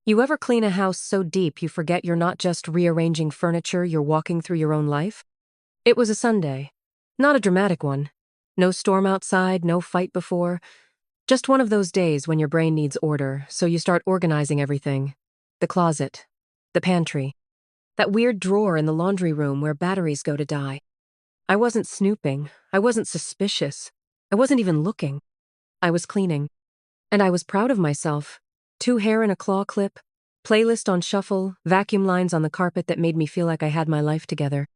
You ever clean a house so deep you forget you're not just rearranging furniture, you're walking through your own life? It was a Sunday. Not a dramatic one. No storm outside, no fight before. Just one of those days when your brain needs order, so you start organizing everything. The closet. The pantry. That weird drawer in the laundry room where batteries go to die. I wasn't snooping. I wasn't suspicious. I wasn't even looking. I was cleaning. And I was proud of myself. 2 hair in a claw clip, playlist on shuffle, vacuum lines on the carpet that made me feel like I had my life together.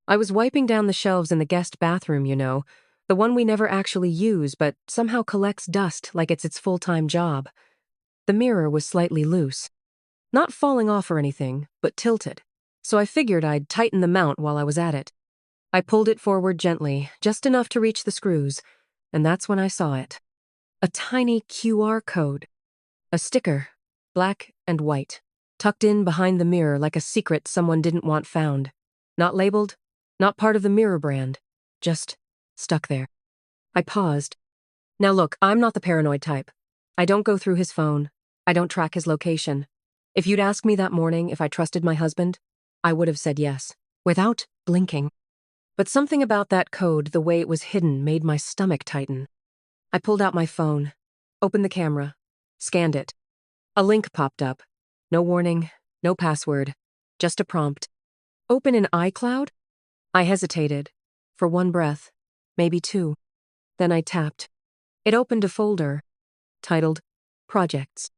I was wiping down the shelves in the guest bathroom, the one we never actually use but somehow collects dust like it's its full-time job. The mirror was slightly loose. Not falling off or anything, but tilted. So I figured I'd tighten the mount while I was at it. I pulled it forward gently, just enough to reach the screws, and that's when I saw it. A tiny QR code. A sticker, black and white, tucked in behind the mirror like a secret someone didn't want found. Not labeled, not part of the mirror brand, just stuck there. I paused. Now look, I'm not the paranoid type. I don't go through his phone. I don't track his location. If you'd asked me that morning if I trusted my husband, I would have said yes, without blinking. But something about that code, the way it was hidden, made my stomach tighten. I pulled out my phone, opened the camera, scanned it. A link popped up. No warning, no password, just a prompt. Open in iCloud? I hesitated. For one breath, maybe 2. Then I tapped. It opened a folder, titled Projects.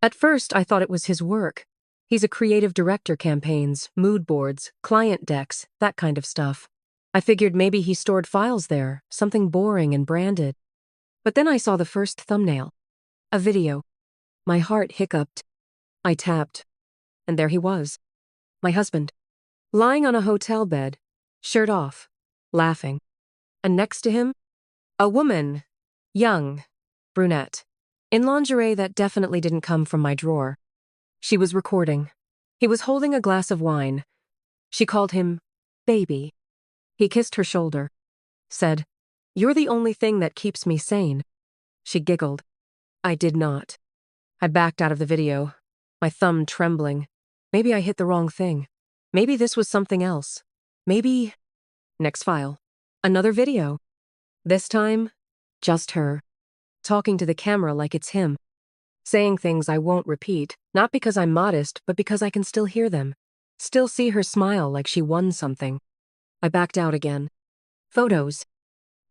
At first, I thought it was his work. He's a creative director, campaigns, mood boards, client decks, that kind of stuff. I figured maybe he stored files there, something boring and branded. But then I saw the first thumbnail. A video. My heart hiccuped. I tapped. And there he was. My husband. Lying on a hotel bed, shirt off, laughing. And next to him, a woman. Young. Brunette. In lingerie that definitely didn't come from my drawer. She was recording. He was holding a glass of wine. She called him baby. He kissed her shoulder. Said, "You're the only thing that keeps me sane." She giggled. I did not. I backed out of the video, my thumb trembling. Maybe I hit the wrong thing. Maybe this was something else. Maybe... Next file. Another video. This time, just her. Talking to the camera like it's him. Saying things I won't repeat, not because I'm modest, but because I can still hear them. Still see her smile like she won something. I backed out again. Photos.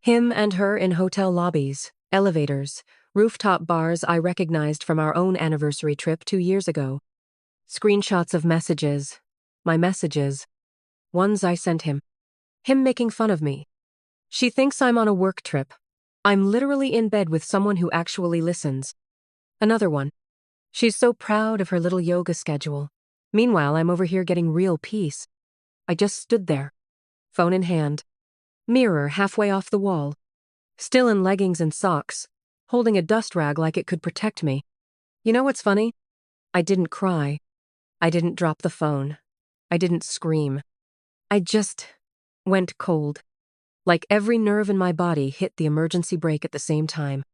Him and her in hotel lobbies, elevators, rooftop bars I recognized from our own anniversary trip 2 years ago. Screenshots of messages. My messages. Ones I sent him. Him making fun of me. She thinks I'm on a work trip. I'm literally in bed with someone who actually listens. Another one. She's so proud of her little yoga schedule. Meanwhile, I'm over here getting real peace. I just stood there. Phone in hand. Mirror halfway off the wall. Still in leggings and socks, holding a dust rag like it could protect me. You know what's funny? I didn't cry. I didn't drop the phone. I didn't scream. I just went cold. Like every nerve in my body hit the emergency brake at the same time.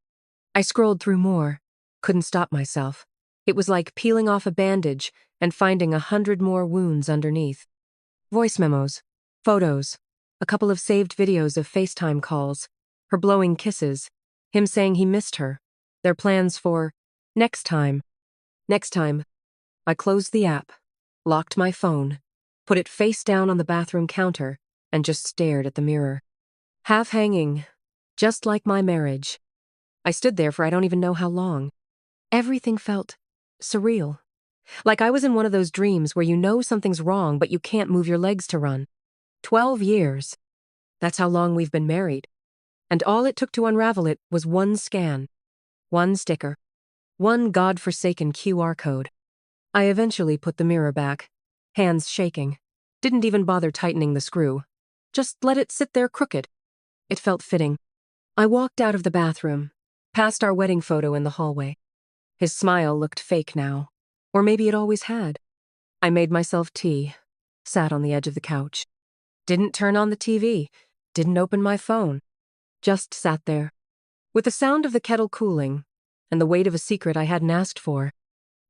I scrolled through more. Couldn't stop myself. It was like peeling off a bandage and finding 100 more wounds underneath. Voice memos. Photos. A couple of saved videos of FaceTime calls. Her blowing kisses. Him saying he missed her. Their plans for next time. Next time. I closed the app, locked my phone, put it face down on the bathroom counter, and just stared at the mirror. Half hanging, just like my marriage. I stood there for I don't even know how long. Everything felt surreal. Like I was in one of those dreams where you know something's wrong but you can't move your legs to run. 12 years. That's how long we've been married. And all it took to unravel it was one scan. One sticker. One God-forsaken QR code. I eventually put the mirror back, hands shaking. Didn't even bother tightening the screw. Just let it sit there crooked. It felt fitting. I walked out of the bathroom, past our wedding photo in the hallway. His smile looked fake now. Or maybe it always had. I made myself tea, sat on the edge of the couch. Didn't turn on the TV, didn't open my phone. Just sat there, with the sound of the kettle cooling and the weight of a secret I hadn't asked for.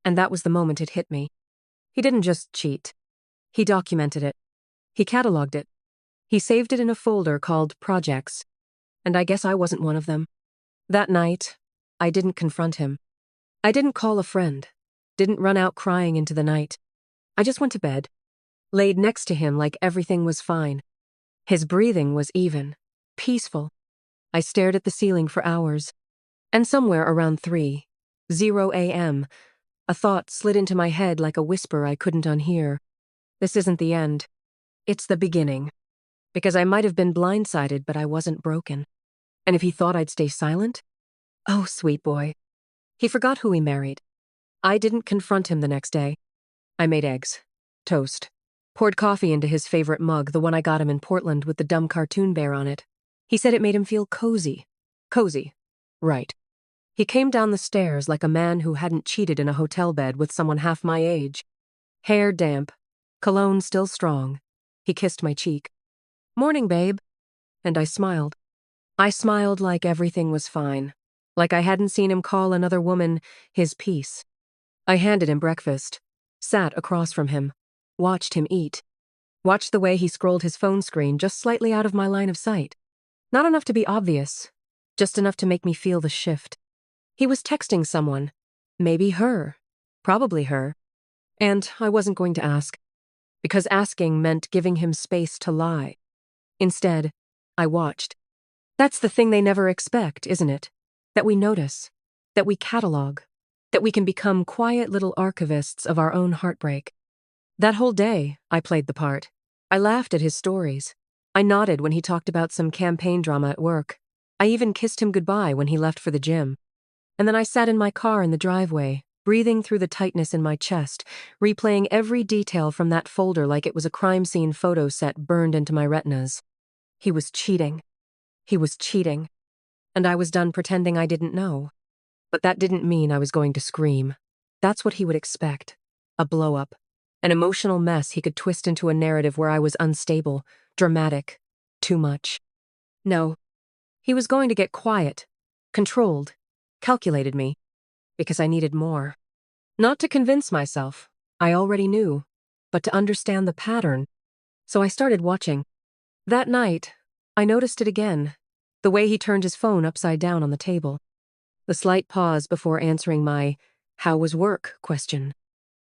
And that was the moment it hit me. He didn't just cheat. He documented it. He cataloged it. He saved it in a folder called Projects. And I guess I wasn't one of them. That night, I didn't confront him. I didn't call a friend. Didn't run out crying into the night. I just went to bed. Laid next to him like everything was fine. His breathing was even. Peaceful. I stared at the ceiling for hours. And somewhere around 3:00 a.m., a thought slid into my head like a whisper I couldn't unhear. This isn't the end. It's the beginning. Because I might have been blindsided, but I wasn't broken. And if he thought I'd stay silent? Oh, sweet boy. He forgot who he married. I didn't confront him the next day. I made eggs. Toast. Poured coffee into his favorite mug, the one I got him in Portland with the dumb cartoon bear on it. He said it made him feel cozy. Cozy. Right. He came down the stairs like a man who hadn't cheated in a hotel bed with someone half my age. Hair damp. Cologne still strong. He kissed my cheek. "Morning, babe." And I smiled. I smiled like everything was fine. Like I hadn't seen him call another woman his piece. I handed him breakfast. Sat across from him. Watched him eat. Watched the way he scrolled his phone screen just slightly out of my line of sight. Not enough to be obvious. Just enough to make me feel the shift. He was texting someone. Maybe her. Probably her. And I wasn't going to ask. Because asking meant giving him space to lie. Instead, I watched. That's the thing they never expect, isn't it? That we notice. That we catalog. That we can become quiet little archivists of our own heartbreak. That whole day, I played the part. I laughed at his stories. I nodded when he talked about some campaign drama at work. I even kissed him goodbye when he left for the gym. And then I sat in my car in the driveway, breathing through the tightness in my chest, replaying every detail from that folder like it was a crime scene photo set burned into my retinas. He was cheating. He was cheating. And I was done pretending I didn't know. But that didn't mean I was going to scream. That's what he would expect. A blow-up. An emotional mess he could twist into a narrative where I was unstable, dramatic, too much. No. He was going to get quiet, controlled, calculated me, because I needed more. Not to convince myself, I already knew, but to understand the pattern. So I started watching. That night, I noticed it again, the way he turned his phone upside down on the table. The slight pause before answering my "how was work?" question.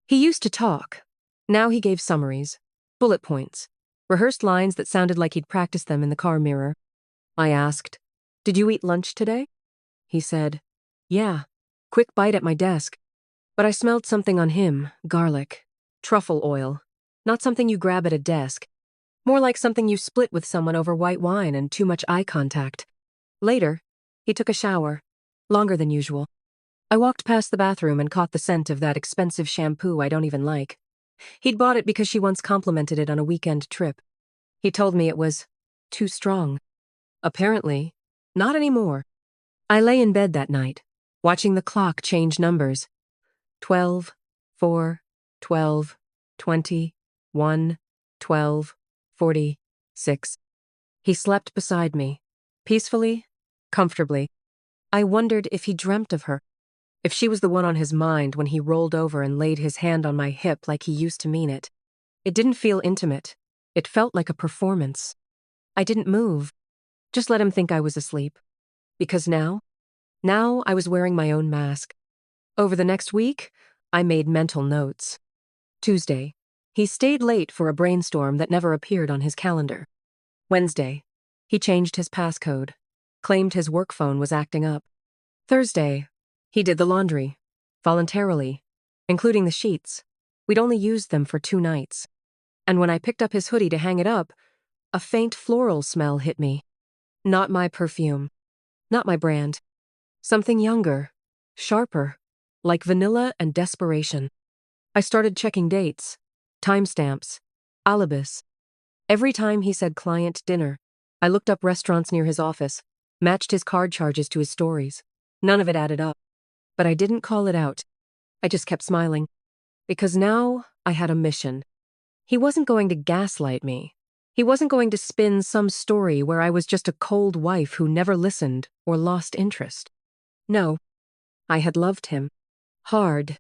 He used to talk. Now he gave summaries, bullet points, rehearsed lines that sounded like he'd practiced them in the car mirror. I asked, "Did you eat lunch today?" He said, "Yeah, quick bite at my desk." But I smelled something on him, garlic, truffle oil, not something you grab at a desk, more like something you split with someone over white wine and too much eye contact. Later, he took a shower, longer than usual. I walked past the bathroom and caught the scent of that expensive shampoo I don't even like. He'd bought it because she once complimented it on a weekend trip. He told me it was too strong. Apparently, not anymore. I lay in bed that night, watching the clock change numbers. 12, 4, 12, 20, 1, 12, 46. He slept beside me, peacefully, comfortably. I wondered if he dreamt of her, if she was the one on his mind when he rolled over and laid his hand on my hip like he used to mean it. It didn't feel intimate. It felt like a performance. I didn't move. Just let him think I was asleep. Because now I was wearing my own mask. Over the next week, I made mental notes. Tuesday, he stayed late for a brainstorm that never appeared on his calendar. Wednesday, he changed his passcode, claimed his work phone was acting up. Thursday, he did the laundry, voluntarily, including the sheets. We'd only used them for 2 nights. And when I picked up his hoodie to hang it up, a faint floral smell hit me. Not my perfume. Not my brand. Something younger, sharper, like vanilla and desperation. I started checking dates, timestamps, alibis. Every time he said client dinner, I looked up restaurants near his office, matched his card charges to his stories. None of it added up. But I didn't call it out. I just kept smiling. Because now I had a mission. He wasn't going to gaslight me. He wasn't going to spin some story where I was just a cold wife who never listened or lost interest. No, I had loved him. Hard.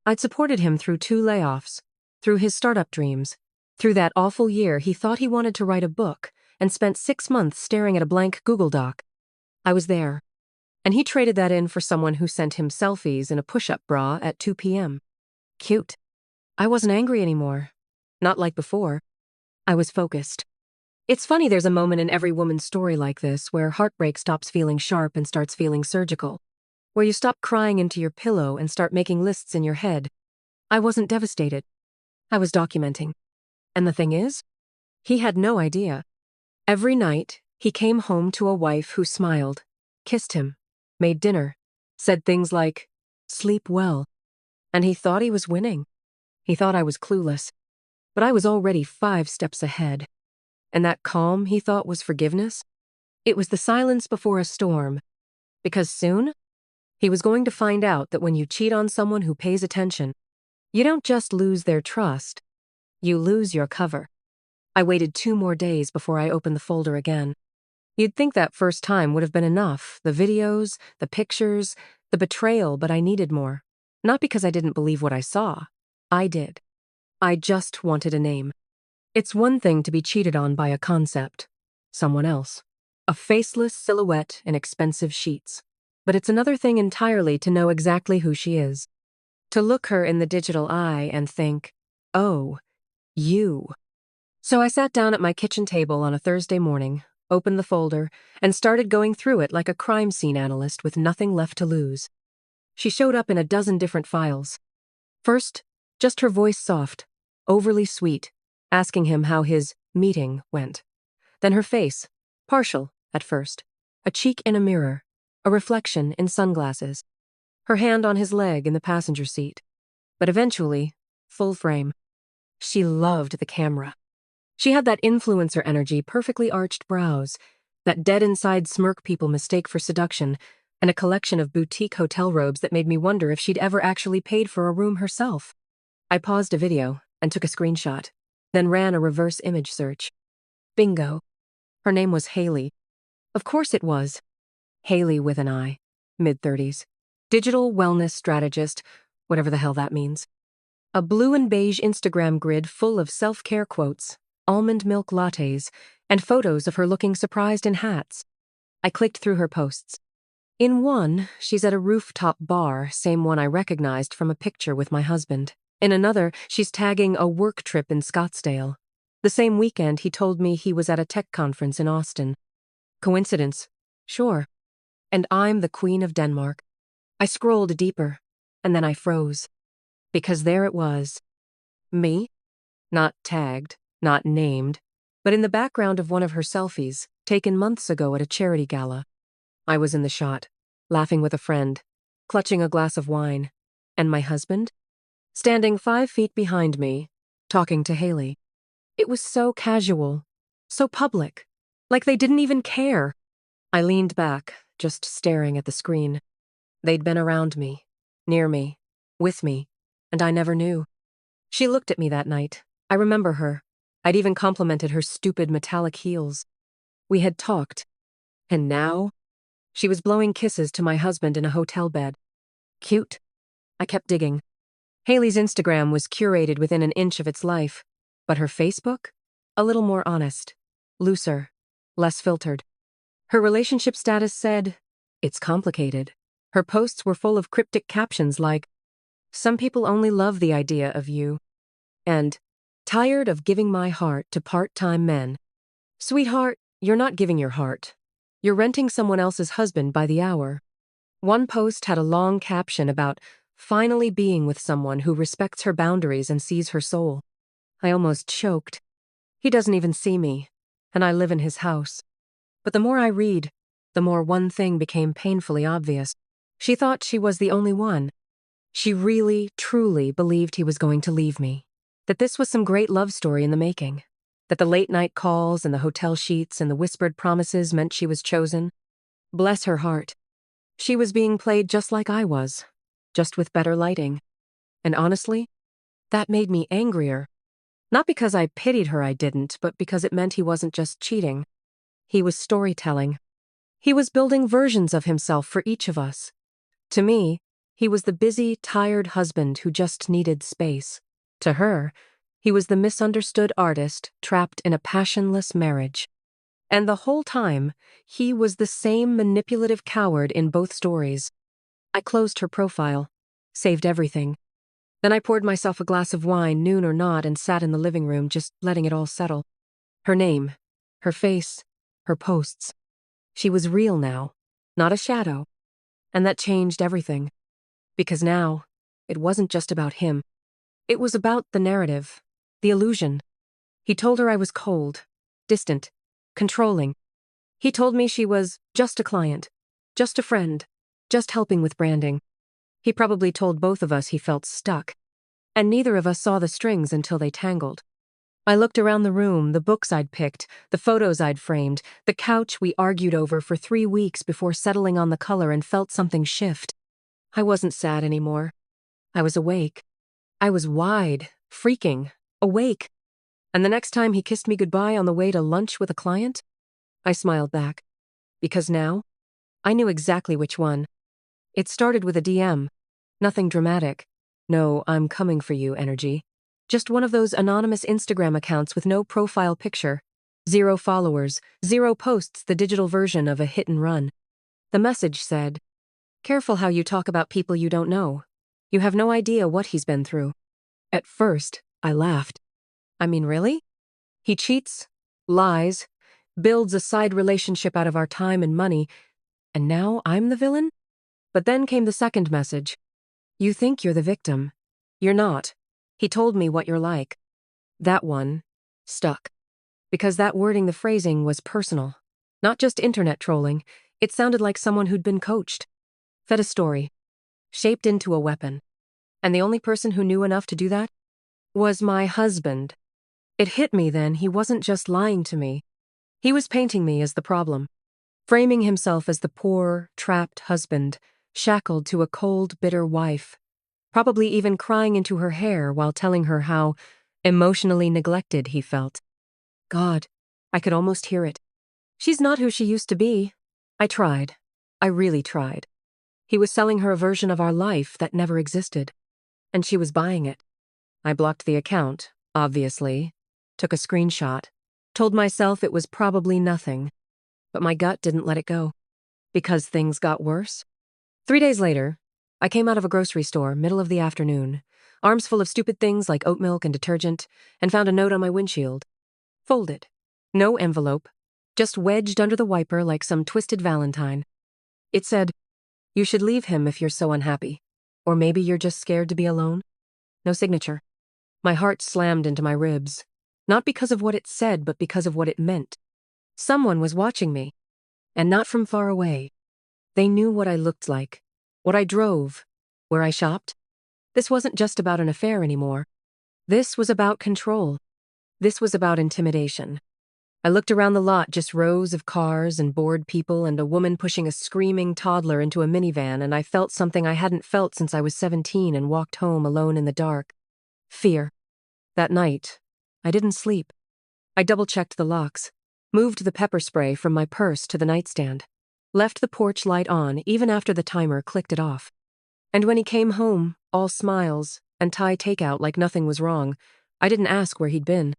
I'd supported him through 2 layoffs, through his startup dreams, through that awful year he thought he wanted to write a book and spent 6 months staring at a blank Google Doc. I was there. And he traded that in for someone who sent him selfies in a push-up bra at 2 p.m. Cute. I wasn't angry anymore. Not like before. I was focused. It's funny there's a moment in every woman's story like this where heartbreak stops feeling sharp and starts feeling surgical. Where you stop crying into your pillow and start making lists in your head. I wasn't devastated. I was documenting. And the thing is, he had no idea. Every night, he came home to a wife who smiled, kissed him, made dinner, said things like, "Sleep well." And he thought he was winning. He thought I was clueless. But I was already 5 steps ahead. And that calm he thought was forgiveness? It was the silence before a storm. Because soon, he was going to find out that when you cheat on someone who pays attention, you don't just lose their trust, you lose your cover. I waited 2 more days before I opened the folder again. You'd think that first time would have been enough, the videos, the pictures, the betrayal, but I needed more. Not because I didn't believe what I saw. I did. I just wanted a name. It's one thing to be cheated on by a concept, someone else, a faceless silhouette in expensive sheets. But it's another thing entirely to know exactly who she is. To look her in the digital eye and think, oh, you. So I sat down at my kitchen table on a Thursday morning, opened the folder, and started going through it like a crime scene analyst with nothing left to lose. She showed up in a dozen different files. First, just her voice soft, overly sweet, asking him how his meeting went. Then her face, partial at first, a cheek in a mirror, a reflection in sunglasses, her hand on his leg in the passenger seat. But eventually, full frame. She loved the camera. She had that influencer energy, perfectly arched brows, that dead-inside smirk people mistake for seduction, and a collection of boutique hotel robes that made me wonder if she'd ever actually paid for a room herself. I paused a video and took a screenshot, then ran a reverse image search. Bingo. Her name was Haley. Of course it was. Haley with an I, mid-30s. Digital wellness strategist, whatever the hell that means. A blue and beige Instagram grid full of self-care quotes, almond milk lattes, and photos of her looking surprised in hats. I clicked through her posts. In one, she's at a rooftop bar, same one I recognized from a picture with my husband. In another, she's tagging a work trip in Scottsdale. The same weekend, he told me he was at a tech conference in Austin. Coincidence? Sure. And I'm the Queen of Denmark. I scrolled deeper, and then I froze. Because there it was. Me? Not tagged, not named, but in the background of one of her selfies, taken months ago at a charity gala. I was in the shot, laughing with a friend, clutching a glass of wine. And my husband? Standing 5 feet behind me, talking to Haley. It was so casual, so public, like they didn't even care. I leaned back, just staring at the screen. They'd been around me, near me, with me, and I never knew. She looked at me that night. I remember her. I'd even complimented her stupid metallic heels. We had talked. And now? She was blowing kisses to my husband in a hotel bed. Cute. I kept digging. Haley's Instagram was curated within an inch of its life, but her Facebook? A little more honest, looser, less filtered. Her relationship status said, "It's complicated." Her posts were full of cryptic captions like, "Some people only love the idea of you," and "Tired of giving my heart to part-time men." Sweetheart, you're not giving your heart. You're renting someone else's husband by the hour. One post had a long caption about finally being with someone who respects her boundaries and sees her soul. I almost choked. He doesn't even see me, and I live in his house. But the more I read, the more one thing became painfully obvious. She thought she was the only one. She really, truly believed he was going to leave me. That this was some great love story in the making. That the late-night calls and the hotel sheets and the whispered promises meant she was chosen. Bless her heart. She was being played just like I was, just with better lighting. And honestly, that made me angrier. Not because I pitied her, I didn't, but because it meant he wasn't just cheating. He was storytelling. He was building versions of himself for each of us. To me, He was the busy, tired husband who just needed space. To her, he was the misunderstood artist trapped in a passionless marriage. And the whole time, he was the same manipulative coward in both stories. I closed her profile, saved everything. Then I poured myself a glass of wine, noon or not, and sat in the living room, just letting it all settle. Her name, her face, her posts. She was real now, not a shadow. And that changed everything. Because now, it wasn't just about him. It was about the narrative, the illusion. He told her I was cold, distant, controlling. He told me she was just a client, just a friend, just helping with branding. He probably told both of us he felt stuck. And neither of us saw the strings until they tangled. I looked around the room, the books I'd picked, the photos I'd framed, the couch we argued over for 3 weeks before settling on the color, and felt something shift. I wasn't sad anymore. I was awake. I was wide, freaking, awake. And the next time he kissed me goodbye on the way to lunch with a client, I smiled back. Because now, I knew exactly which one. It started with a DM. Nothing dramatic. No, I'm coming for you energy. Just one of those anonymous Instagram accounts with no profile picture. 0 followers, 0 posts, the digital version of a hit and run. The message said, "Careful how you talk about people you don't know. You have no idea what he's been through." At first, I laughed. I mean, really? He cheats, lies, builds a side relationship out of our time and money, and now I'm the villain? But then came the second message. "You think you're the victim. You're not. He told me what you're like." That one stuck. Because that wording, the phrasing, was personal. Not just internet trolling. It sounded like someone who'd been coached. Fed a story. Shaped into a weapon. And the only person who knew enough to do that was my husband. It hit me then, he wasn't just lying to me. He was painting me as the problem. Framing himself as the poor, trapped husband, shackled to a cold, bitter wife. Probably even crying into her hair while telling her how emotionally neglected he felt. God, I could almost hear it. She's not who she used to be. I tried. I really tried. He was selling her a version of our life that never existed. And she was buying it. I blocked the account, obviously. Took a screenshot. Told myself it was probably nothing. But my gut didn't let it go. Because things got worse. 3 days later, I came out of a grocery store, middle of the afternoon, arms full of stupid things like oat milk and detergent, and found a note on my windshield. Folded. No envelope. Just wedged under the wiper like some twisted Valentine. It said, "You should leave him if you're so unhappy. Or maybe you're just scared to be alone." No signature. My heart slammed into my ribs. Not because of what it said, but because of what it meant. Someone was watching me. And not from far away. They knew what I looked like. What I drove. Where I shopped. This wasn't just about an affair anymore. This was about control. This was about intimidation. I looked around the lot, just rows of cars and bored people and a woman pushing a screaming toddler into a minivan, and I felt something I hadn't felt since I was 17 and walked home alone in the dark. Fear. That night, I didn't sleep. I double-checked the locks, moved the pepper spray from my purse to the nightstand, left the porch light on even after the timer clicked it off. And when he came home, all smiles, and Thai takeout like nothing was wrong, I didn't ask where he'd been.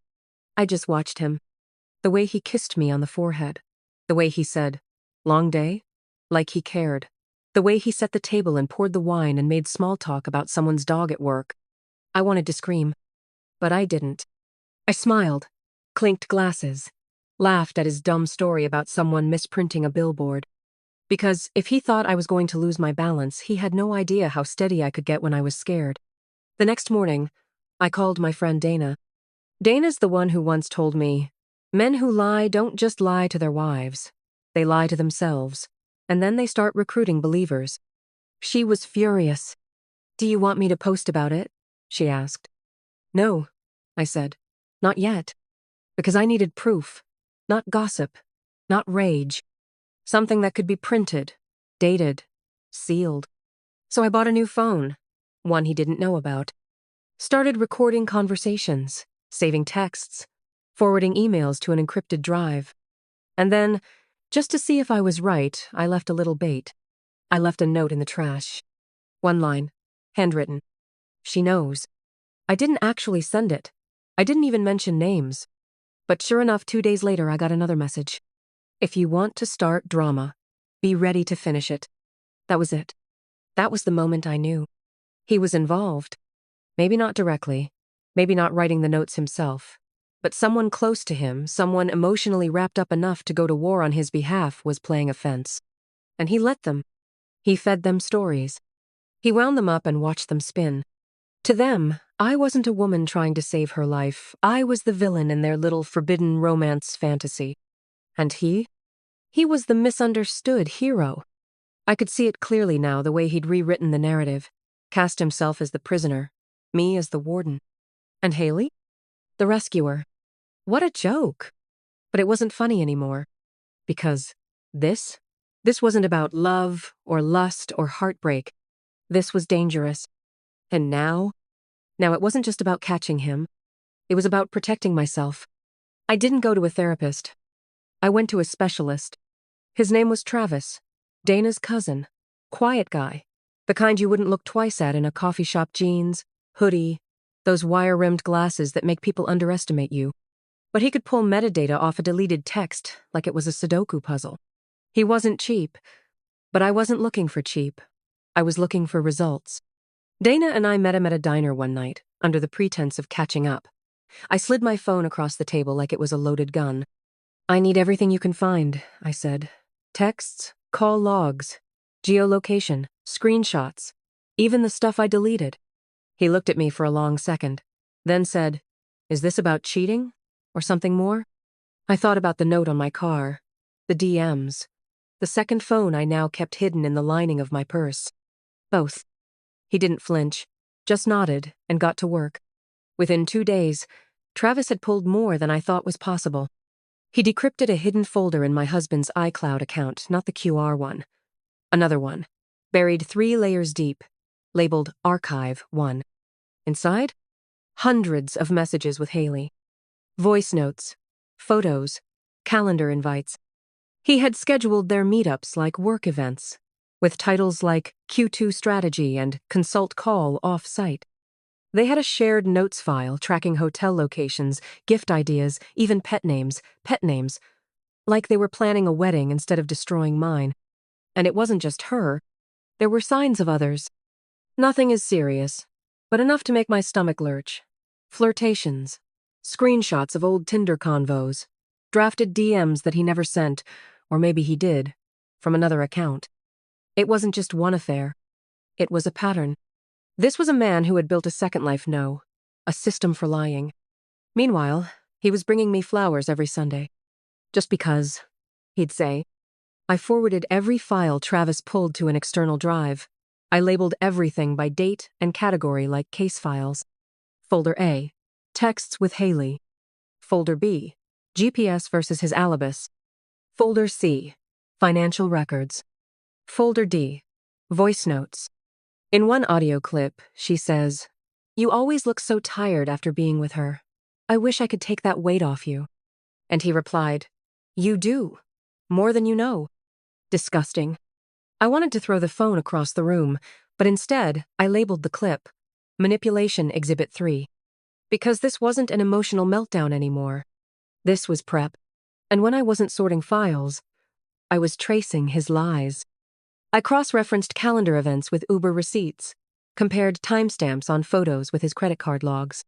I just watched him. The way he kissed me on the forehead. The way he said, "Long day?" Like he cared. The way he set the table and poured the wine and made small talk about someone's dog at work. I wanted to scream. But I didn't. I smiled, clinked glasses, laughed at his dumb story about someone misprinting a billboard. Because if he thought I was going to lose my balance, he had no idea how steady I could get when I was scared. The next morning, I called my friend Dana. Dana's the one who once told me, "Men who lie don't just lie to their wives. They lie to themselves. And then they start recruiting believers." She was furious. "Do you want me to post about it?" she asked. "No," I said. "Not yet." Because I needed proof. Not gossip. Not rage. Something that could be printed, dated, sealed. So I bought a new phone. One he didn't know about. Started recording conversations, saving texts, forwarding emails to an encrypted drive. And then, just to see if I was right, I left a little bait. I left a note in the trash. One line. Handwritten. She knows. I didn't actually send it. I didn't even mention names. But sure enough, 2 days later, I got another message. If you want to start drama, be ready to finish it. That was it. That was the moment I knew. He was involved. Maybe not directly. Maybe not writing the notes himself. But someone close to him, someone emotionally wrapped up enough to go to war on his behalf, was playing offense. And he let them. He fed them stories. He wound them up and watched them spin. To them, I wasn't a woman trying to save her life. I was the villain in their little forbidden romance fantasy. And he? He was the misunderstood hero. I could see it clearly now, the way he'd rewritten the narrative. Cast himself as the prisoner, me as the warden. And Haley? The rescuer. What a joke. But it wasn't funny anymore. Because this wasn't about love or lust or heartbreak. This was dangerous. And now it wasn't just about catching him. It was about protecting myself. I didn't go to a therapist. I went to a specialist. His name was Travis, Dana's cousin. Quiet guy. The kind you wouldn't look twice at in a coffee shop jeans, hoodie, those wire-rimmed glasses that make people underestimate you. But he could pull metadata off a deleted text like it was a Sudoku puzzle. He wasn't cheap, but I wasn't looking for cheap. I was looking for results. Dana and I met him at a diner one night, under the pretense of catching up. I slid my phone across the table like it was a loaded gun. I need everything you can find, I said. Texts, call logs, geolocation, screenshots, even the stuff I deleted. He looked at me for a long second, then said, "Is this about cheating? Or something more?" I thought about the note on my car, the DMs, the second phone I now kept hidden in the lining of my purse. Both. He didn't flinch, just nodded and got to work. Within 2 days, Travis had pulled more than I thought was possible. He decrypted a hidden folder in my husband's iCloud account, not the QR one. Another one, buried 3 layers deep, labeled Archive 1. Inside? Hundreds of messages with Haley. Voice notes, photos, calendar invites. He had scheduled their meetups like work events, with titles like Q2 Strategy and Consult Call off-site. They had a shared notes file tracking hotel locations, gift ideas, even pet names, like they were planning a wedding instead of destroying mine. And it wasn't just her. There were signs of others. Nothing as serious, but enough to make my stomach lurch. Flirtations, screenshots of old Tinder convos, drafted DMs that he never sent, or maybe he did, from another account. It wasn't just one affair. It was a pattern. This was a man who had built a second life, a system for lying. Meanwhile, he was bringing me flowers every Sunday. Just because, he'd say. I forwarded every file Travis pulled to an external drive. I labeled everything by date and category like case files. Folder A, texts with Haley. Folder B, GPS versus his alibis. Folder C, financial records. Folder D, voice notes. In one audio clip, she says, "You always look so tired after being with her. I wish I could take that weight off you." And he replied, "You do. More than you know." Disgusting. I wanted to throw the phone across the room, but instead, I labeled the clip, Manipulation Exhibit 3. Because this wasn't an emotional meltdown anymore. This was prep. And when I wasn't sorting files, I was tracing his lies. I cross-referenced calendar events with Uber receipts, compared timestamps on photos with his credit card logs.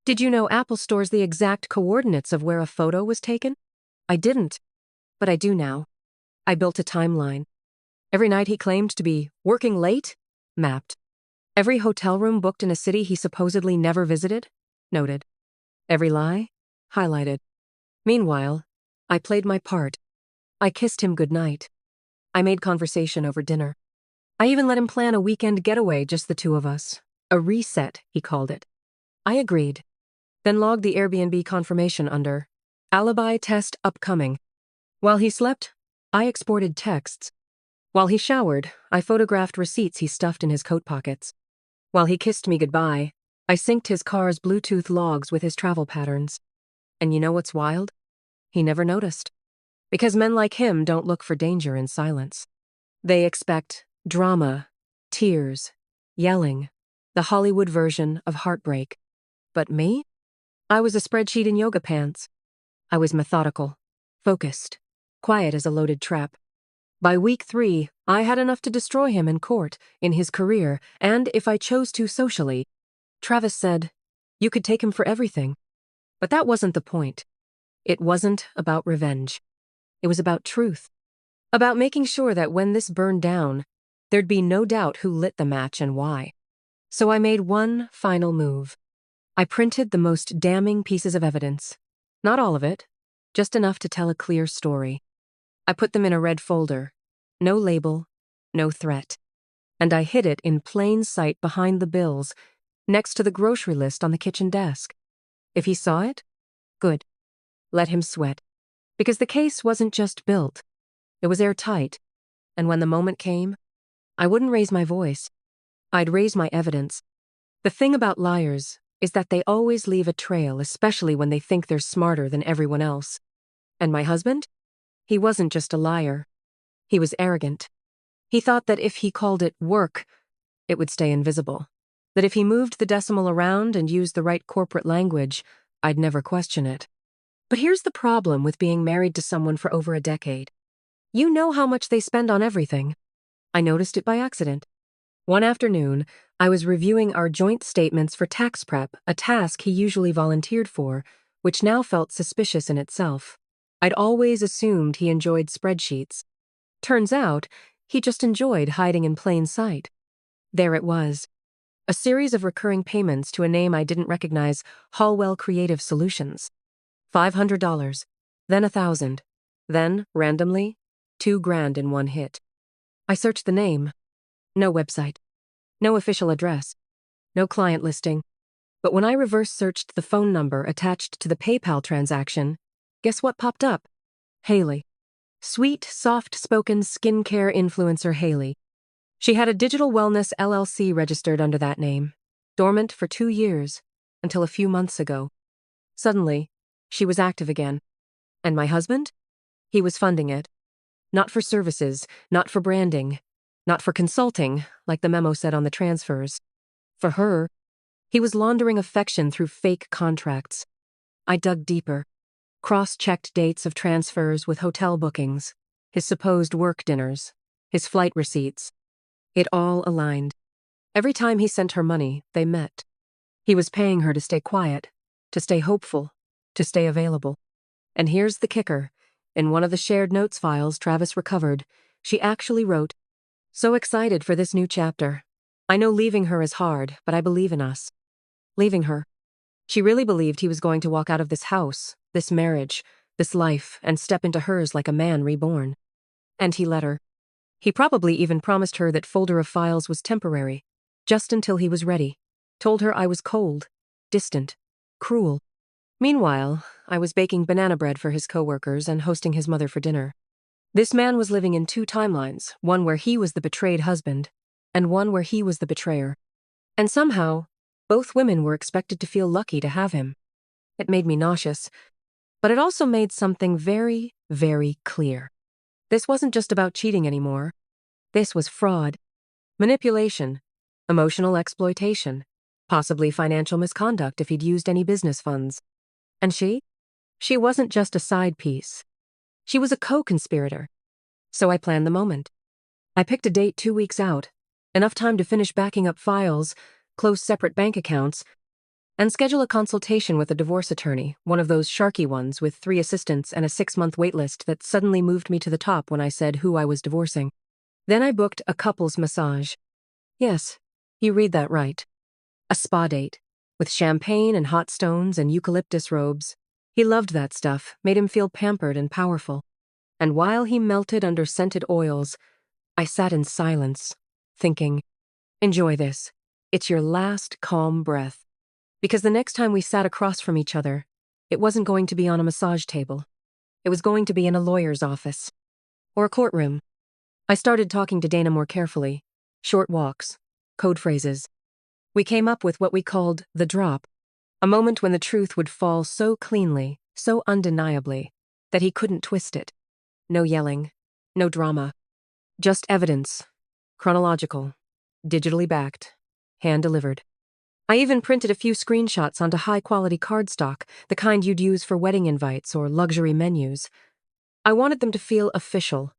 Did you know Apple stores the exact coordinates of where a photo was taken? I didn't, but I do now. I built a timeline. Every night he claimed to be working late? Mapped. Every hotel room booked in a city he supposedly never visited? Noted. Every lie? Highlighted. Meanwhile, I played my part. I kissed him goodnight. I made conversation over dinner. I even let him plan a weekend getaway, just the two of us. A reset, he called it. I agreed. Then logged the Airbnb confirmation under alibi test upcoming. While he slept, I exported texts. While he showered, I photographed receipts he stuffed in his coat pockets. While he kissed me goodbye, I synced his car's Bluetooth logs with his travel patterns. And you know what's wild? He never noticed. Because men like him don't look for danger in silence. They expect drama, tears, yelling, the Hollywood version of heartbreak. But me? I was a spreadsheet in yoga pants. I was methodical, focused, quiet as a loaded trap. By week 3, I had enough to destroy him in court, in his career, and if I chose to socially. Travis said, "You could take him for everything." But that wasn't the point. It wasn't about revenge. It was about truth. About making sure that when this burned down, there'd be no doubt who lit the match and why. So I made one final move. I printed the most damning pieces of evidence. Not all of it, just enough to tell a clear story. I put them in a red folder. No label, no threat. And I hid it in plain sight behind the bills, next to the grocery list on the kitchen desk. If he saw it, good. Let him sweat. Because the case wasn't just built. It was airtight. And when the moment came, I wouldn't raise my voice. I'd raise my evidence. The thing about liars is that they always leave a trail, especially when they think they're smarter than everyone else. And my husband? He wasn't just a liar. He was arrogant. He thought that if he called it work, it would stay invisible. That if he moved the decimal around and used the right corporate language, I'd never question it. But here's the problem with being married to someone for over a decade. You know how much they spend on everything. I noticed it by accident. One afternoon, I was reviewing our joint statements for tax prep, a task he usually volunteered for, which now felt suspicious in itself. I'd always assumed he enjoyed spreadsheets. Turns out, he just enjoyed hiding in plain sight. There it was. A series of recurring payments to a name I didn't recognize, Hallwell Creative Solutions. $500, then $1,000, then, randomly, $2,000 in one hit. I searched the name. No website. No official address. No client listing. But when I reverse searched the phone number attached to the PayPal transaction, guess what popped up? Haley. Sweet, soft-spoken skincare influencer Haley. She had a digital wellness LLC registered under that name, dormant for 2 years, until a few months ago. Suddenly, she was active again. And my husband? He was funding it. Not for services, not for branding, not for consulting, like the memo said on the transfers. For her, he was laundering affection through fake contracts. I dug deeper, cross-checked dates of transfers with hotel bookings, his supposed work dinners, his flight receipts. It all aligned. Every time he sent her money, they met. He was paying her to stay quiet, to stay hopeful, to stay available. And here's the kicker. In one of the shared notes files Travis recovered, she actually wrote, "So excited for this new chapter. I know leaving her is hard, but I believe in us." Leaving her. She really believed he was going to walk out of this house, this marriage, this life, and step into hers like a man reborn. And he let her. He probably even promised her that folder of files was temporary, just until he was ready. Told her I was cold, distant, cruel. Meanwhile, I was baking banana bread for his coworkers and hosting his mother for dinner. This man was living in 2 timelines, one where he was the betrayed husband, and one where he was the betrayer. And somehow, both women were expected to feel lucky to have him. It made me nauseous, but it also made something very, very clear. This wasn't just about cheating anymore. This was fraud, manipulation, emotional exploitation, possibly financial misconduct if he'd used any business funds. And she? She wasn't just a side piece. She was a co-conspirator. So I planned the moment. I picked a date 2 weeks out, enough time to finish backing up files, close separate bank accounts, and schedule a consultation with a divorce attorney, one of those sharky ones with 3 assistants and a 6-month waitlist that suddenly moved me to the top when I said who I was divorcing. Then I booked a couples massage. Yes, you read that right. A spa date, with champagne and hot stones and eucalyptus robes. He loved that stuff, made him feel pampered and powerful. And while he melted under scented oils, I sat in silence, thinking, enjoy this. It's your last calm breath. Because the next time we sat across from each other, it wasn't going to be on a massage table. It was going to be in a lawyer's office. Or a courtroom. I started talking to Dana more carefully. Short walks. Code phrases. We came up with what we called the drop. A moment when the truth would fall so cleanly, so undeniably, that he couldn't twist it. No yelling. No drama. Just evidence. Chronological. Digitally backed. hand-delivered. I even printed a few screenshots onto high-quality cardstock, the kind you'd use for wedding invites or luxury menus. I wanted them to feel official,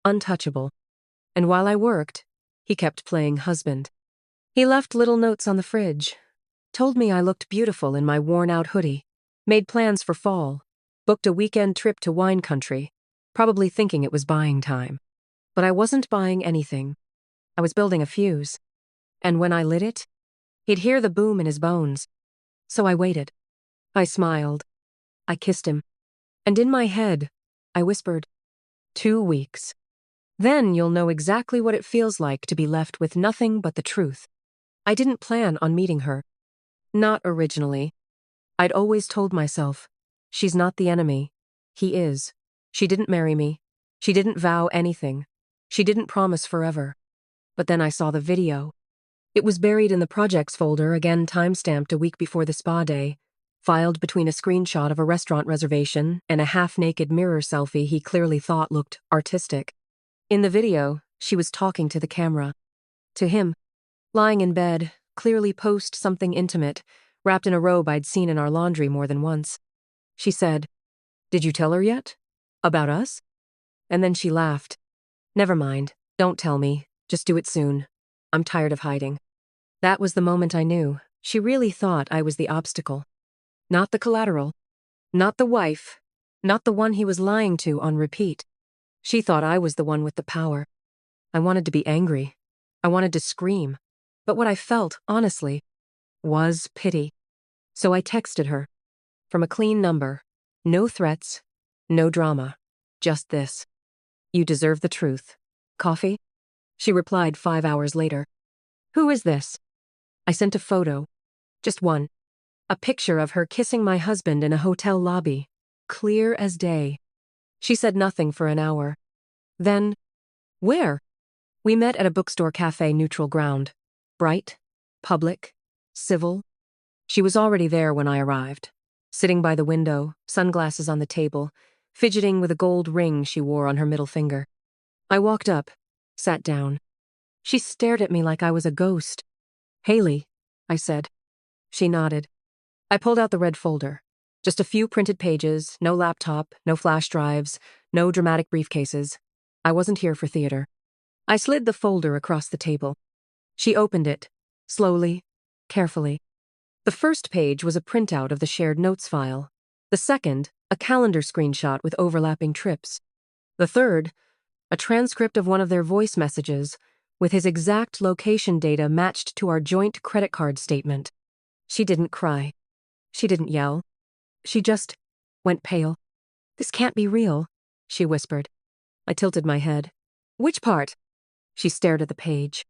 untouchable. And while I worked, he kept playing husband. He left little notes on the fridge, told me I looked beautiful in my worn-out hoodie, made plans for fall, booked a weekend trip to wine country, probably thinking it was buying time. But I wasn't buying anything. I was building a fuse. And when I lit it, he'd hear the boom in his bones. So I waited. I smiled. I kissed him. And in my head, I whispered, 2 weeks. Then you'll know exactly what it feels like to be left with nothing but the truth. I didn't plan on meeting her. Not originally. I'd always told myself, she's not the enemy. He is. She didn't marry me. She didn't vow anything. She didn't promise forever. But then I saw the video. It was buried in the projects folder, again timestamped a week before the spa day, filed between a screenshot of a restaurant reservation and a half-naked mirror selfie he clearly thought looked artistic. In the video, she was talking to the camera. To him, lying in bed, clearly post something intimate, wrapped in a robe I'd seen in our laundry more than once. She said, "Did you tell her yet? About us?" And then she laughed. "Never mind, don't tell me, just do it soon. I'm tired of hiding." That was the moment I knew. She really thought I was the obstacle. Not the collateral. Not the wife. Not the one he was lying to on repeat. She thought I was the one with the power. I wanted to be angry. I wanted to scream. But what I felt, honestly, was pity. So I texted her. From a clean number. No threats. No drama. Just this. "You deserve the truth. Coffee?" She replied 5 hours later. "Who is this?" I sent a photo. Just one. A picture of her kissing my husband in a hotel lobby. Clear as day. She said nothing for an hour. Then, "Where?" We met at a bookstore cafe, neutral ground. Bright, public, civil. She was already there when I arrived. Sitting by the window, sunglasses on the table, fidgeting with a gold ring she wore on her middle finger. I walked up, sat down. She stared at me like I was a ghost. "Haley," I said. She nodded. I pulled out the red folder. Just a few printed pages, no laptop, no flash drives, no dramatic briefcases. I wasn't here for theater. I slid the folder across the table. She opened it, slowly, carefully. The first page was a printout of the shared notes file. The second, a calendar screenshot with overlapping trips. The third, a transcript of one of their voice messages, with his exact location data matched to our joint credit card statement. She didn't cry. She didn't yell. She just went pale. "This can't be real," she whispered. I tilted my head. "Which part?" She stared at the page.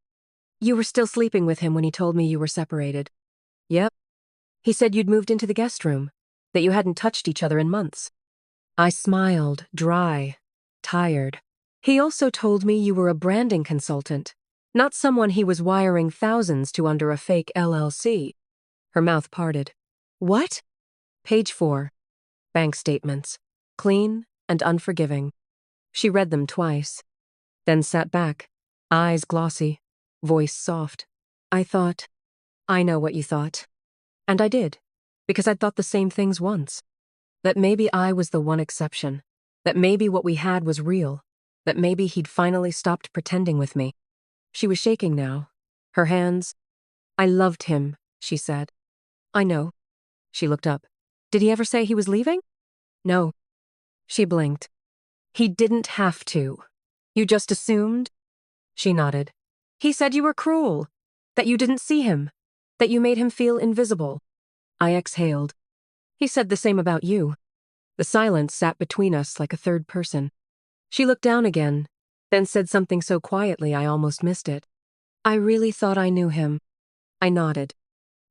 "You were still sleeping with him when he told me you were separated." "Yep. He said you'd moved into the guest room, that you hadn't touched each other in months." I smiled, dry, tired. "He also told me you were a branding consultant, not someone he was wiring thousands to under a fake LLC." Her mouth parted. "What?" Page 4. Bank statements. Clean and unforgiving. She read them twice. Then sat back, eyes glossy, voice soft. "I thought, I know what you thought." And I did, because I'd thought the same things once. That maybe I was the one exception. That maybe what we had was real. That maybe he'd finally stopped pretending with me. She was shaking now. Her hands. "I loved him," she said. "I know." She looked up. "Did he ever say he was leaving?" "No." She blinked. "He didn't have to. You just assumed?" She nodded. "He said you were cruel. That you didn't see him. That you made him feel invisible." I exhaled. "He said the same about you." The silence sat between us like a third person. She looked down again, then said something so quietly I almost missed it. "I really thought I knew him." I nodded.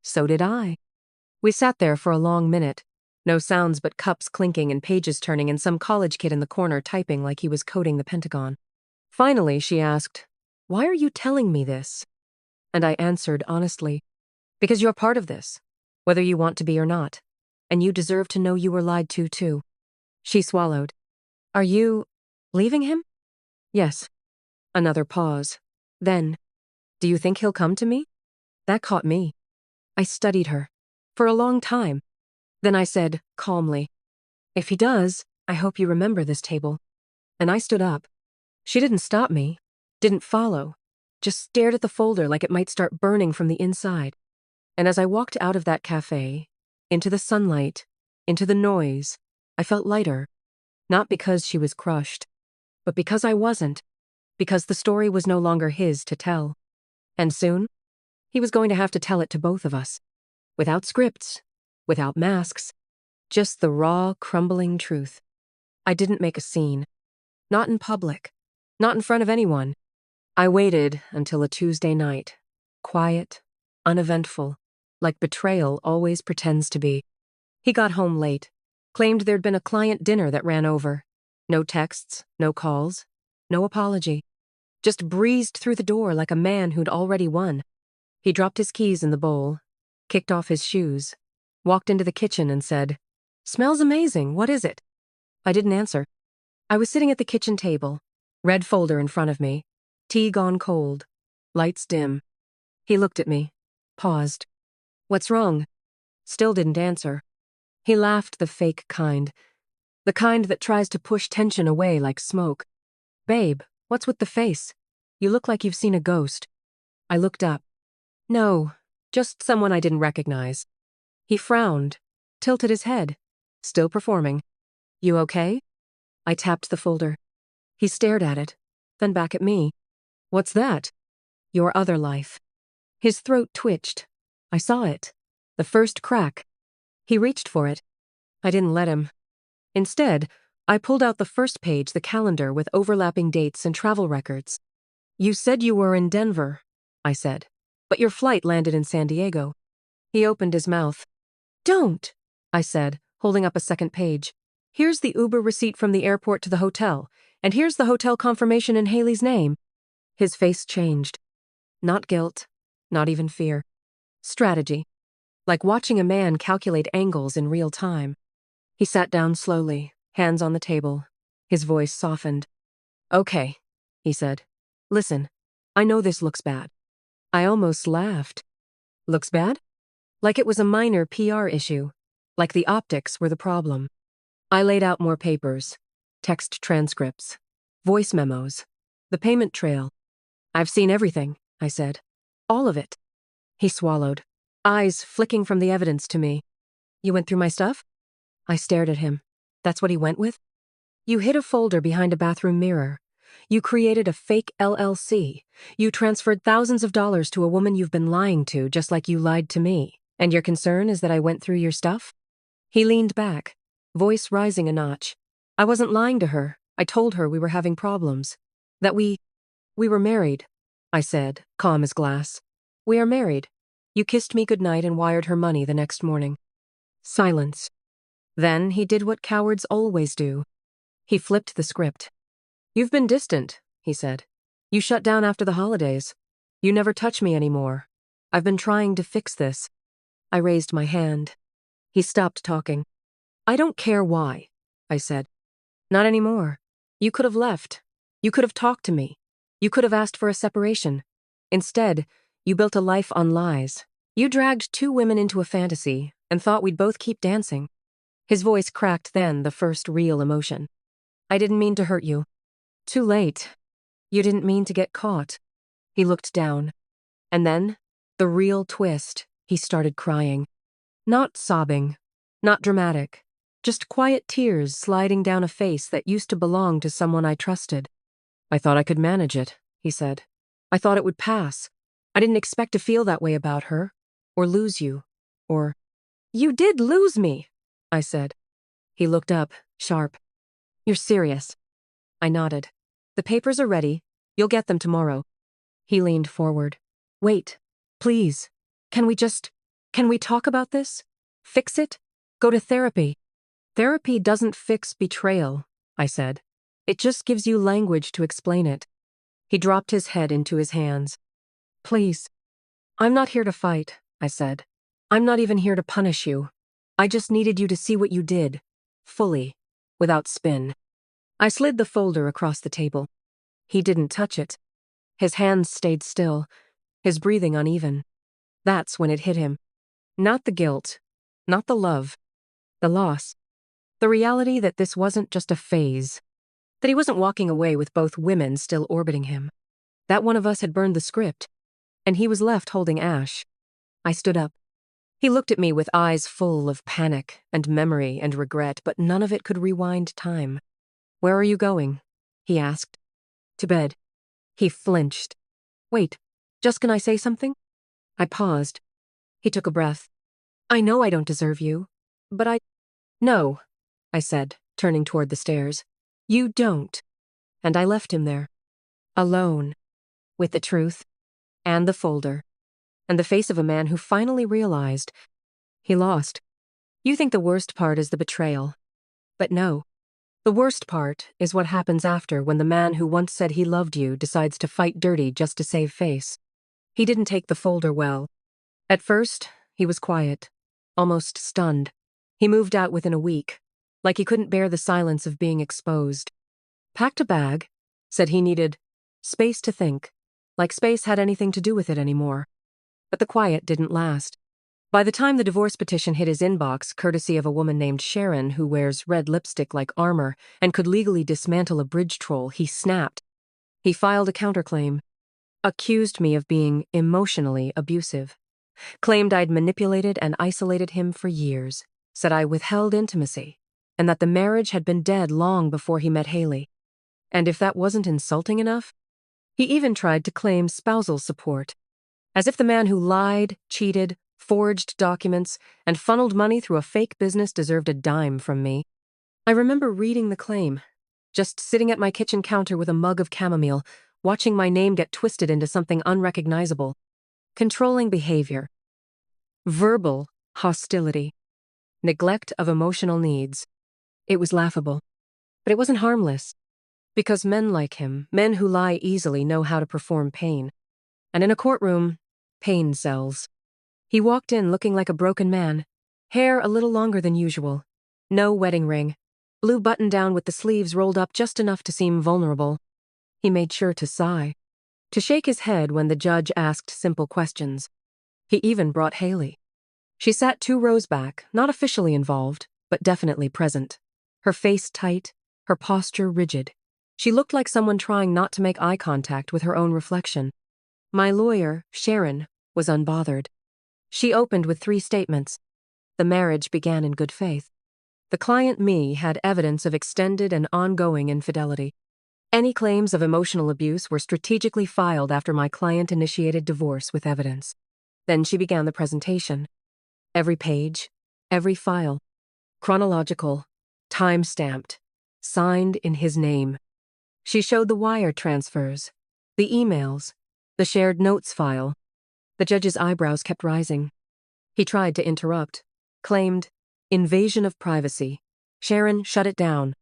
So did I. We sat there for a long minute. No sounds but cups clinking and pages turning and some college kid in the corner typing like he was coding the Pentagon. Finally, she asked, "Why are you telling me this?" And I answered honestly, "Because you're part of this, whether you want to be or not. And you deserve to know you were lied to, too." She swallowed. "Are you leaving him?" "Yes." Another pause. Then, "Do you think he'll come to me?" That caught me. I studied her. For a long time. Then I said, calmly, "If he does, I hope you remember this table." And I stood up. She didn't stop me. Didn't follow. Just stared at the folder like it might start burning from the inside. And as I walked out of that cafe, into the sunlight, into the noise, I felt lighter. Not because she was crushed, but because I wasn't. Because the story was no longer his to tell. And soon, he was going to have to tell it to both of us. Without scripts, without masks, just the raw, crumbling truth. I didn't make a scene. Not in public. Not in front of anyone. I waited until a Tuesday night. Quiet, uneventful, like Betrayal always pretends to be. He got home late. Claimed there'd been a client dinner that ran over. No texts, no calls, no apology. Just breezed through the door like a man who'd already won. He dropped his keys in the bowl, kicked off his shoes, walked into the kitchen and said, "Smells amazing, what is it?" I didn't answer. I was sitting at the kitchen table, red folder in front of me, tea gone cold, lights dim. He looked at me, paused. "What's wrong?" Still didn't answer. He laughed the fake kind, the kind that tries to push tension away like smoke. "Babe, what's with the face? You look like you've seen a ghost." I looked up. "No, just someone I didn't recognize." He frowned, tilted his head, still performing. "You okay?" I tapped the folder. He stared at it, then back at me. "What's that?" "Your other life." His throat twitched. I saw it. The first crack. He reached for it. I didn't let him. Instead, I pulled out the first page, the calendar with overlapping dates and travel records. "You said you were in Denver," I said, "but your flight landed in San Diego." He opened his mouth. "Don't," I said, holding up a second page. "Here's the Uber receipt from the airport to the hotel, and here's the hotel confirmation in Haley's name." His face changed. Not guilt, not even fear. Strategy. Like watching a man calculate angles in real time. He sat down slowly, hands on the table. His voice softened. "Okay," he said. "Listen, I know this looks bad." I almost laughed. Looks bad? Like it was a minor PR issue. Like the optics were the problem. I laid out more papers. Text transcripts. Voice memos. The payment trail. "I've seen everything," I said. "All of it." He swallowed, eyes flicking from the evidence to me. "You went through my stuff?" I stared at him. That's what he went with? "You hid a folder behind a bathroom mirror. You created a fake LLC. You transferred thousands of dollars to a woman you've been lying to, just like you lied to me. And your concern is that I went through your stuff?" He leaned back, voice rising a notch. "I wasn't lying to her. I told her we were having problems. That we were married," I said, calm as glass. "We are married. You kissed me goodnight and wired her money the next morning." Silence. Then he did what cowards always do. He flipped the script. "You've been distant," he said. "You shut down after the holidays. You never touch me anymore. I've been trying to fix this." I raised my hand. He stopped talking. "I don't care why," I said. "Not anymore. You could have left. You could have talked to me. You could have asked for a separation. Instead, you built a life on lies. You dragged two women into a fantasy and thought we'd both keep dancing." His voice cracked then, the first real emotion. "I didn't mean to hurt you." "Too late. You didn't mean to get caught." He looked down. And then, the real twist, he started crying. Not sobbing. Not dramatic. Just quiet tears sliding down a face that used to belong to someone I trusted. "I thought I could manage it," he said. "I thought it would pass. I didn't expect to feel that way about her. Or lose you. Or—" "You did lose me," I said. He looked up, sharp. "You're serious?" I nodded. "The papers are ready. You'll get them tomorrow." He leaned forward. "Wait, please. Can we talk about this? Fix it? Go to therapy?" "Therapy doesn't fix betrayal," I said. "It just gives you language to explain it." He dropped his head into his hands. "Please." "I'm not here to fight," I said. "I'm not even here to punish you. I just needed you to see what you did. Fully. Without spin." I slid the folder across the table. He didn't touch it. His hands stayed still, his breathing uneven. That's when it hit him. Not the guilt, not the love, the loss. The reality that this wasn't just a phase, that he wasn't walking away with both women still orbiting him. That one of us had burned the script, and he was left holding Ash. I stood up. He looked at me with eyes full of panic and memory and regret, but none of it could rewind time. "Where are you going?" he asked. "To bed." He flinched. "Wait, just can I say something?" I paused. He took a breath. "I know I don't deserve you, but No," I said, turning toward the stairs. "You don't." And I left him there, alone, with the truth, and the folder, and the face of a man who finally realized he lost. You think the worst part is the betrayal. But no. The worst part is what happens after when the man who once said he loved you decides to fight dirty just to save face. He didn't take the folder well. At first, he was quiet, almost stunned. He moved out within a week, like he couldn't bear the silence of being exposed. Packed a bag, said he needed space to think, like space had anything to do with it anymore. But the quiet didn't last. By the time the divorce petition hit his inbox, courtesy of a woman named Sharon who wears red lipstick like armor and could legally dismantle a bridge troll, he snapped. He filed a counterclaim, accused me of being emotionally abusive, claimed I'd manipulated and isolated him for years, said I withheld intimacy, and that the marriage had been dead long before he met Haley. And if that wasn't insulting enough, he even tried to claim spousal support, as if the man who lied, cheated, forged documents, and funneled money through a fake business deserved a dime from me. I remember reading the claim, just sitting at my kitchen counter with a mug of chamomile, watching my name get twisted into something unrecognizable. Controlling behavior. Verbal hostility. Neglect of emotional needs. It was laughable. But it wasn't harmless. Because men like him, men who lie easily, know how to perform pain. And in a courtroom, pain sells. He walked in looking like a broken man. Hair a little longer than usual. No wedding ring. Blue button-down with the sleeves rolled up just enough to seem vulnerable. He made sure to sigh, to shake his head when the judge asked simple questions. He even brought Haley. She sat 2 rows back, not officially involved, but definitely present. Her face tight, her posture rigid. She looked like someone trying not to make eye contact with her own reflection. My lawyer, Sharon, was unbothered. She opened with 3 statements. The marriage began in good faith. The client, me, had evidence of extended and ongoing infidelity. Any claims of emotional abuse were strategically filed after my client initiated divorce with evidence. Then she began the presentation. Every page, every file, chronological, time-stamped, signed in his name. She showed the wire transfers, the emails, the shared notes file. The judge's eyebrows kept rising. He tried to interrupt, claimed, invasion of privacy. Sharon shut it down.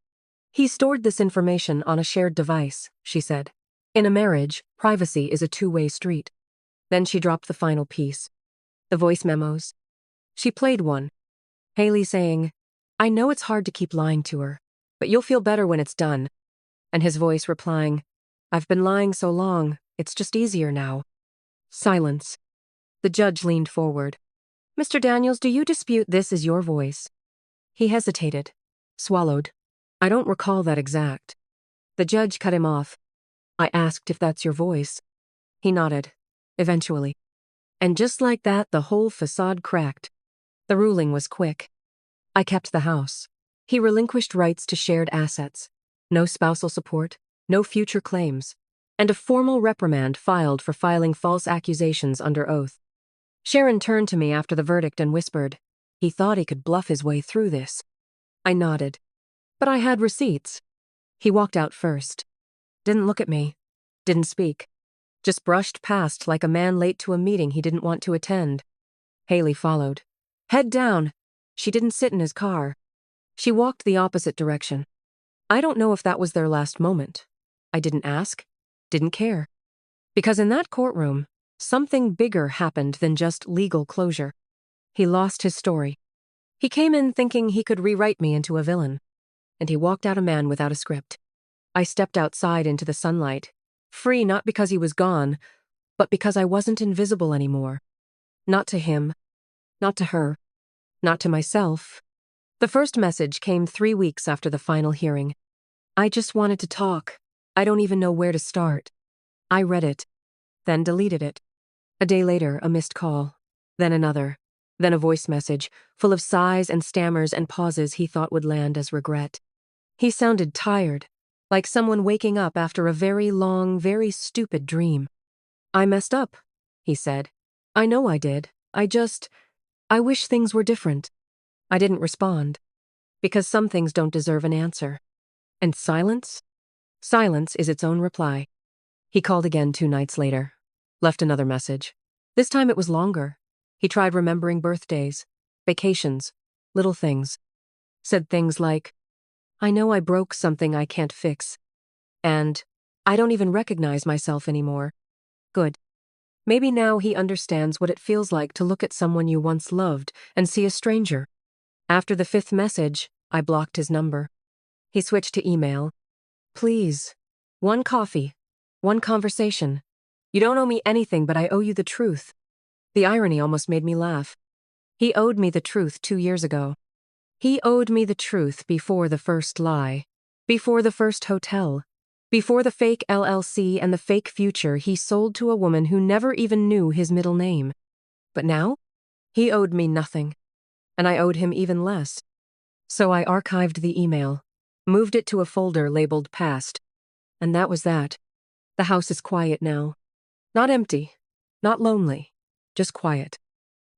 He stored this information on a shared device, she said. In a marriage, privacy is a 2-way street. Then she dropped the final piece. The voice memos. She played one. Haley saying, "I know it's hard to keep lying to her, but you'll feel better when it's done." And his voice replying, "I've been lying so long, it's just easier now." Silence. The judge leaned forward. "Mr. Daniels, do you dispute this is your voice?" He hesitated, swallowed. "I don't recall that exact." The judge cut him off. "I asked if that's your voice." He nodded, eventually. And just like that, the whole facade cracked. The ruling was quick. I kept the house. He relinquished rights to shared assets. No spousal support, no future claims, and a formal reprimand filed for filing false accusations under oath. Sharon turned to me after the verdict and whispered, "He thought he could bluff his way through this." I nodded. But I had receipts. He walked out first. Didn't look at me. Didn't speak. Just brushed past like a man late to a meeting he didn't want to attend. Haley followed. Head down. She didn't sit in his car. She walked the opposite direction. I don't know if that was their last moment. I didn't ask. Didn't care. Because in that courtroom, something bigger happened than just legal closure. He lost his story. He came in thinking he could rewrite me into a villain. And he walked out a man without a script. I stepped outside into the sunlight, free not because he was gone, but because I wasn't invisible anymore. Not to him. Not to her. Not to myself. The first message came 3 weeks after the final hearing. I just wanted to talk. I don't even know where to start. I read it, then deleted it. A day later, a missed call. Then another. Then a voice message, full of sighs and stammers and pauses he thought would land as regret. He sounded tired, like someone waking up after a very long, very stupid dream. I messed up, he said. I know I did. I wish things were different. I didn't respond. Because some things don't deserve an answer. And silence? Silence is its own reply. He called again 2 nights later. Left another message. This time it was longer. He tried remembering birthdays, vacations, little things. Said things like, I know I broke something I can't fix. And, I don't even recognize myself anymore. Good. Maybe now he understands what it feels like to look at someone you once loved and see a stranger. After the 5th message, I blocked his number. He switched to email. Please. 1 coffee. 1 conversation. You don't owe me anything, but I owe you the truth. The irony almost made me laugh. He owed me the truth 2 years ago. He owed me the truth before the first lie. Before the first hotel. Before the fake LLC and the fake future he sold to a woman who never even knew his middle name. But now? He owed me nothing. And I owed him even less. So I archived the email, moved it to a folder labeled Past. And that was that. The house is quiet now. Not empty. Not lonely. Just quiet.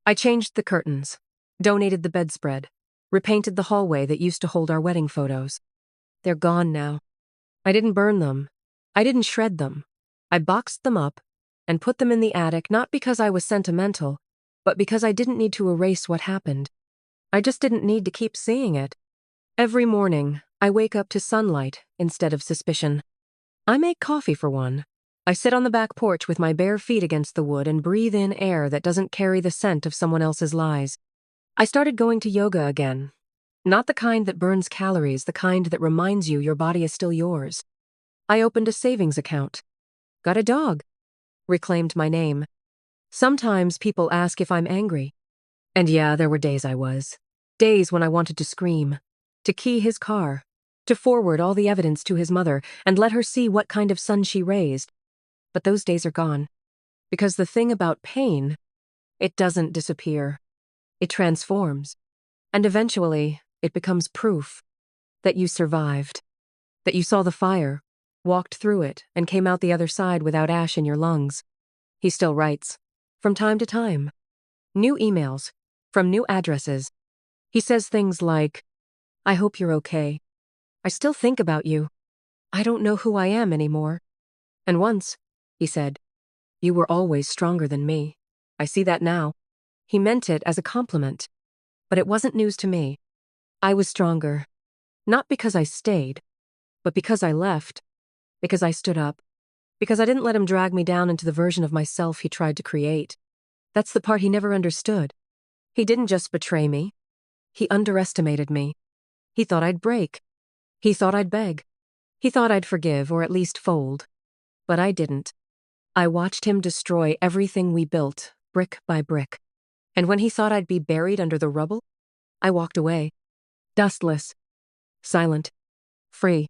I changed the curtains, donated the bedspread, repainted the hallway that used to hold our wedding photos. They're gone now. I didn't burn them. I didn't shred them. I boxed them up and put them in the attic not because I was sentimental, but because I didn't need to erase what happened. I just didn't need to keep seeing it. Every morning, I wake up to sunlight instead of suspicion. I make coffee for one. I sit on the back porch with my bare feet against the wood and breathe in air that doesn't carry the scent of someone else's lies. I started going to yoga again. Not the kind that burns calories, the kind that reminds you your body is still yours. I opened a savings account. Got a dog. Reclaimed my name. Sometimes people ask if I'm angry. And yeah, there were days I was. Days when I wanted to scream. To key his car. To forward all the evidence to his mother and let her see what kind of son she raised. But those days are gone. Because the thing about pain, it doesn't disappear. It transforms. And eventually, it becomes proof that you survived. That you saw the fire, walked through it, and came out the other side without ash in your lungs. He still writes. From time to time. New emails. From new addresses. He says things like, I hope you're okay. I still think about you. I don't know who I am anymore. And once, he said, you were always stronger than me. I see that now. He meant it as a compliment. But it wasn't news to me. I was stronger. Not because I stayed, but because I left. Because I stood up. Because I didn't let him drag me down into the version of myself he tried to create. That's the part he never understood. He didn't just betray me. He underestimated me. He thought I'd break. He thought I'd beg. He thought I'd forgive or at least fold. But I didn't. I watched him destroy everything we built, brick by brick. And when he thought I'd be buried under the rubble, I walked away. Dustless. Silent. Free.